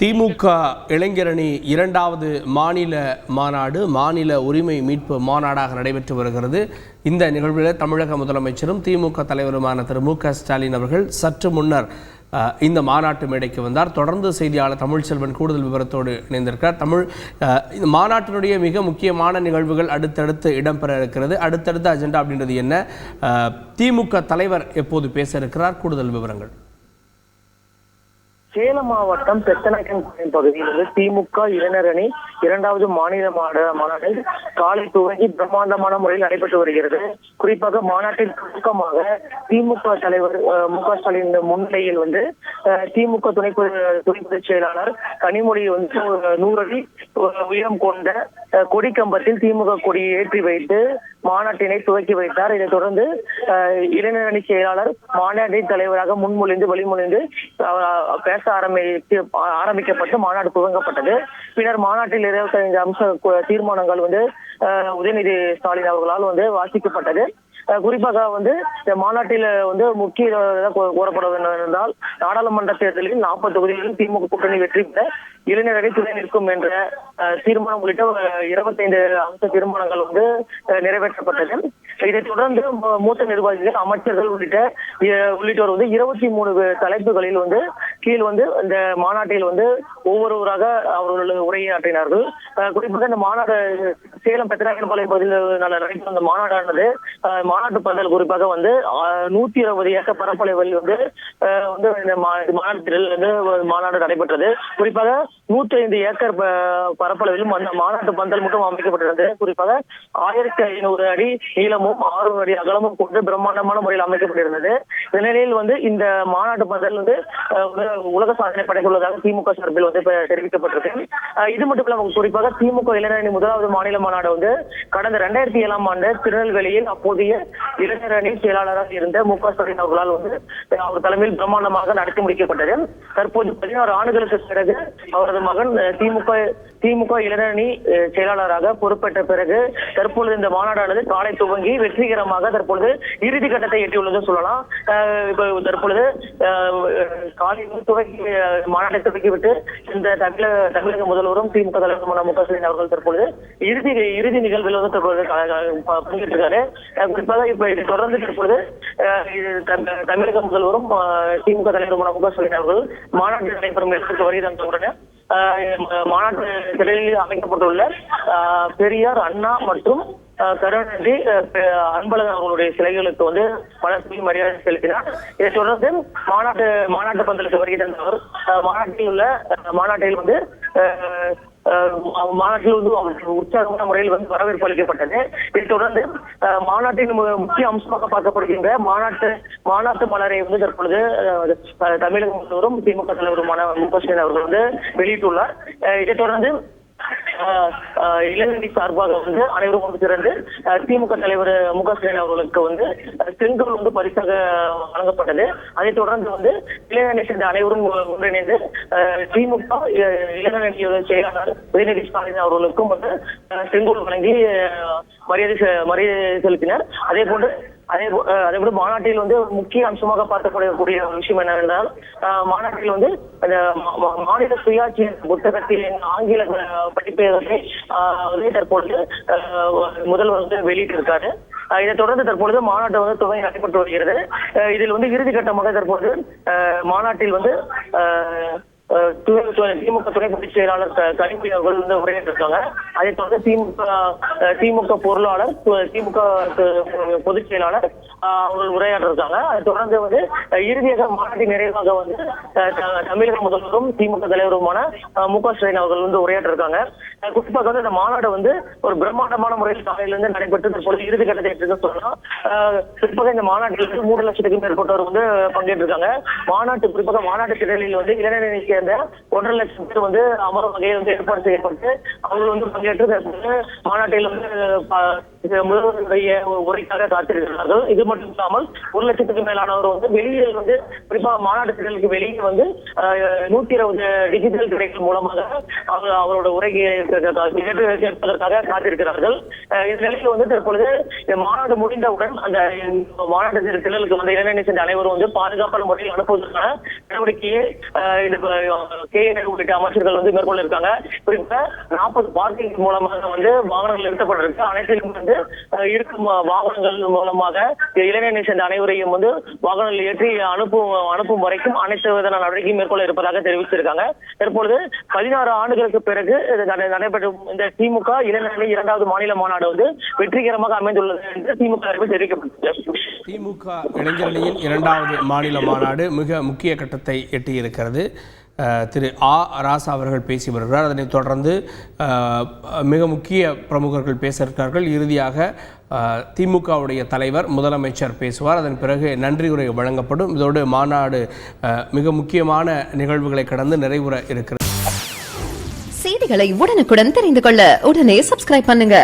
திமுக இளைஞரணி இரண்டாவது மாநில மாநாடு மாநில உரிமை மீட்பு மாநாடாக நடைபெற்று வருகிறது. இந்த நிகழ்வில் தமிழக முதலமைச்சரும் திமுக தலைவருமான திரு மு.க. ஸ்டாலின் அவர்கள் சற்று முன்னர் இந்த மாநாட்டு மேடைக்கு வந்தார். தொடர்ந்து செய்தியாளர் தமிழ்ச்செல்வன் கூடுதல் விவரத்தோடு இணைந்திருக்கிறார். இந்த மாநாட்டினுடைய மிக முக்கியமான நிகழ்வுகள் அடுத்தடுத்து இடம்பெற இருக்கிறது. அடுத்தடுத்த அஜெண்டா அப்படின்றது என்ன? திமுக தலைவர் எப்போது பேச இருக்கிறார்? கூடுதல் விவரங்கள். சேலம் மாவட்டம் பெத்தநாயக்கன் பகுதியில் திமுக இளைஞரணி இரண்டாவது மாநில மாநாடு காலை துவங்கி பிரம்மாண்டமான முறையில் நடைபெற்று வருகிறது. குறிப்பாக மாநாட்டின் துவக்கமாக திமுக தலைவர் மு.க. ஸ்டாலின் முன்னிலையில் திமுக துணை பொதுச் செயலாளர் கனிமொழி 100 அடி உயரம் கொண்ட கொடிக்கம்பத்தில் திமுக கொடியை ஏற்றி வைத்து மாநாட்டினை துவக்கி வைத்தார். இதைத் தொடர்ந்து இளைஞரணி செயலாளர் மாநாட்டின் தலைவராக முன்மொழிந்து வழிமொழிந்து பேச ஆரம்பிக்கப்பட்டு மாநாடு துவங்கப்பட்டது. பின்னர் மாநாட்டில் 25 அம்ச தீர்மானங்கள் உதயநிதி ஸ்டாலின் அவர்களால் வாசிக்கப்பட்டது. குறிப்பாக இந்த மாநாட்டில் முக்கிய கோரப்படுவது என்றால் நாடாளுமன்ற தேர்தலில் 40 தொகுதிகளில் திமுக கூட்டணி வெற்றி பெற இளைஞரணி துணை நிற்கும் என்ற தீர்மானம் உள்ளிட்ட 25 அம்ச தீர்மானங்கள் நிறைவேற்றப்பட்டது. இதைத் தொடர்ந்து மூத்த நிர்வாகிகள் அமைச்சர்கள் உள்ளிட்டோர் 23 தலைப்புகளில் கீழ் இந்த மாநாட்டில் ஒவ்வொருவராக அவர்கள் உரையாற்றினார்கள். குறிப்பாக இந்த மாநாடு சேலம் பெத்தநாயக்கன்பாளையம் பகுதியில் நடைபெற்ற இந்த மாநாடானது மாநாட்டு பந்தல் குறிப்பாக 120 ஏக்கர் பரப்பளவில் இந்த மாநாடு நடைபெற்றது. குறிப்பாக 105 ஏக்கர் பரப்பளவிலும் அந்த மாநாட்டு பந்தல் மட்டும் அமைக்கப்பட்டிருந்தது. குறிப்பாக 1500 அடி நீளமும் 600 அடி அகலமும் கொண்டு பிரம்மாண்டமான முறையில் அமைக்கப்பட்டிருந்தது. இந்த நிலையில் இந்த மாநாட்டு பந்தல் உலக சாதனை படைத்துள்ளதாக திமுக சார்பில் தெரிவிக்கப்பட்டிருக்கு. இது மட்டும் இல்லாமல் குறிப்பாக திமுக இளைஞரணி முதலாவது மாநில மாநாடு கடந்த 2007ஆம் ஆண்டு திருநெல்வேலியில் அப்போதைய இளைஞரணி செயலாளராக இருந்த மு.க. ஸ்டாலின் அவர்களால் அவர் தலைமையில் பிரம்மாண்டமாக நடத்தி முடிக்கப்பட்டது. தற்போது 16 ஆண்டுகளுக்கு பிறகு அவரது மகன் திமுக இளைஞரணி செயலாளராக பொறுப்பேற்ற பிறகு தற்பொழுது இந்த மாநாடானது காலை துவங்கி வெற்றிகரமாக தற்பொழுது இறுதி கட்டத்தை எட்டியுள்ளது சொல்லலாம். தற்பொழுது காலை துவங்கி மாநாட்டை துவக்கிவிட்டு இந்த தமிழக முதல்வரும் திமுக தலைவருமான மு.க. ஸ்டாலின் அவர்கள் தற்பொழுது இறுதி நிகழ்வில் பங்கேற்றிருக்காரு. குறிப்பாக இப்ப இதை தொடர்ந்து தற்பொழுது தமிழக முதல்வரும் திமுக தலைவருமான மு.க. ஸ்டாலின் அவர்கள் மாநாட்டில் நடைபெறும் இடத்திற்கு வருகை தந்தவுடனே மாநாட்டு திடலில் அமைக்கப்பட்டுள்ள பெரியார், அண்ணா மற்றும் கருணாநிதி, அன்பழகன் அவர்களுடைய சிலைகளுக்கு பலர் மரியாதை செலுத்தினார். இதைத் தொடர்ந்து மாநாட்டு பந்தலுக்கு வருகை தந்தவர் மாநாட்டில் உற்சாகமான முறையில் வரவேற்பு அளிக்கப்பட்டது. இதைத் தொடர்ந்து மாநாட்டின் முக்கிய அம்சமாக பார்க்கப்படுகின்ற மாநாட்டு மலரை தற்பொழுது தமிழக முதல்வரும் திமுக தலைவருமான மு.க. ஸ்டாலின் அவர்கள் வெளியிட்டுள்ளார். இதைத் தொடர்ந்து இளைஞரணி சார்பாக அனைவரும் ஒன்று திரண்டு திமுக தலைவர் மு.க. ஸ்டாலின் அவர்களுக்கு செங்கோல் பரிசாக வழங்கப்பட்டது. அதைத் தொடர்ந்து இளைஞரணி சேர்ந்த அனைவரும் ஒன்றிணைந்து திமுக இளைஞரணி செயலாளர் உதயநிதி ஸ்டாலின் அவர்களுக்கும் செங்கோல் வழங்கி மரியாதை செலுத்தினர். அதேபோல மாநாட்டில் முக்கிய அம்சமாக பார்க்கப்படக்கூடிய விஷயம் என்னவென்றால் மாநாட்டில் அந்த மாநில சுயாட்சி புத்தகத்தில் ஆங்கில பதிப்பேதத்தை தற்பொழுது முதல்வர் வெளியிட்டிருக்காரு. இதைத் தொடர்ந்து தற்பொழுது மாநாட்டை துவங்கி நடைபெற்று வருகிறது. இதில் இறுதி கட்டமாக தற்போது மாநாட்டில் திமுக துணை பொதுச் செயலாளர் கனிமொழி அவர்கள் உரையாற்றிருக்காங்க. அதைத் தொடர்ந்து திமுக பொருளாளர், திமுக பொதுச் செயலாளர் அவர்கள் உரையாற்றிருக்காங்க. அதைத் தொடர்ந்து இறுதியாக மாநாட்டின் நிறைவாக தமிழக முதல்வரும் திமுக தலைவருமான மு.க. ஸ்டாலின் அவர்கள் உரையாற்றிருக்காங்க. குறிப்பாக இந்த மாநாடு ஒரு பிரம்மாண்டமான முறையில் காலையிலிருந்து நடைபெற்று தற்போது இறுதி கட்டத்தை எடுத்து சொல்லலாம். குறிப்பாக இந்த மாநாட்டில் 3 லட்சத்துக்கும் மேற்பட்டவர் பங்கேற்றிருக்காங்க. குறிப்பாக மாநாட்டு திடலில் இளைஞரணி சேர்ந்த 1.5 லட்சம் பேர் அமரும் வகையில் ஏற்பாடு செய்யப்பட்டு அவர்கள் பங்கேற்று மாநாட்டில் முதல்வருடைய உரைக்காக காத்திருக்கிறார்கள். இது மட்டும் இல்லாமல் 1,00,000க்கும் மேலானவர் வெளியே குறிப்பாக மாநாட்டு திடலுக்கு வெளியே 120 டிஜிட்டல் திரைகள் மூலமாக அவரோட உரையை கேட்பதற்காக காத்திருக்கிறார்கள். இந்த நிலையில் தற்பொழுது மாநாடு முடிந்தவுடன் அந்த மாநாட்டு திடலுக்கு இளைஞரணி சேர்ந்த அனைவரும் பாதுகாப்பான முறையில் அனுப்புவதற்கான நடவடிக்கையை உள்ளிட்ட அமைச்சர்கள் மேற்கொள்ள இருக்காங்க. குறிப்பாக 40 பார்க்கிங் மூலமாக வாகனங்கள் நிறுத்தப்பட்டிருக்கு. அனைத்திலும் இருக்கும் வாகனங்கள் மூலமாக இளைஞரணி சேர்ந்த அனைவரையும் வாகனங்கள் ஏற்றி அனுப்பும் வரைக்கும் அனைத்து விதமான நடவடிக்கையும் மேற்கொள்ள இருப்பதாக தெரிவிச்சிருக்காங்க. தற்பொழுது 16 ஆண்டுகளுக்கு பிறகு நடைபெறும் இந்த திமுக இளைஞரணி 2வது மாநில மாநாடு வெற்றிகரமாக அமைந்துள்ளது என்று திமுக தெரிவிக்கப்பட்டது. திமுக இளைஞரணியின் 2வது மாநில மாநாடு மிக முக்கிய கட்டத்தை எட்டியிருக்கிறது. திரு ராசா அவர்கள் பேசி வருகிறார். அதனைத் தொடர்ந்து மிக முக்கிய பிரமுகர்கள் பேச இருக்கிறார்கள். இறுதியாக திமுகவுடைய தலைவர் முதலமைச்சர் பேசுவார். அதன் பிறகு நன்றி உரை வழங்கப்படும். இதோடு மாநாடு மிக முக்கியமான நிகழ்வுகளை கடந்து நிறைவுற இருக்கிறது. செய்திகளை உடனுக்குடன் தெரிந்து கொள்ள உடனே சப்ஸ்கிரைப் பண்ணுங்க.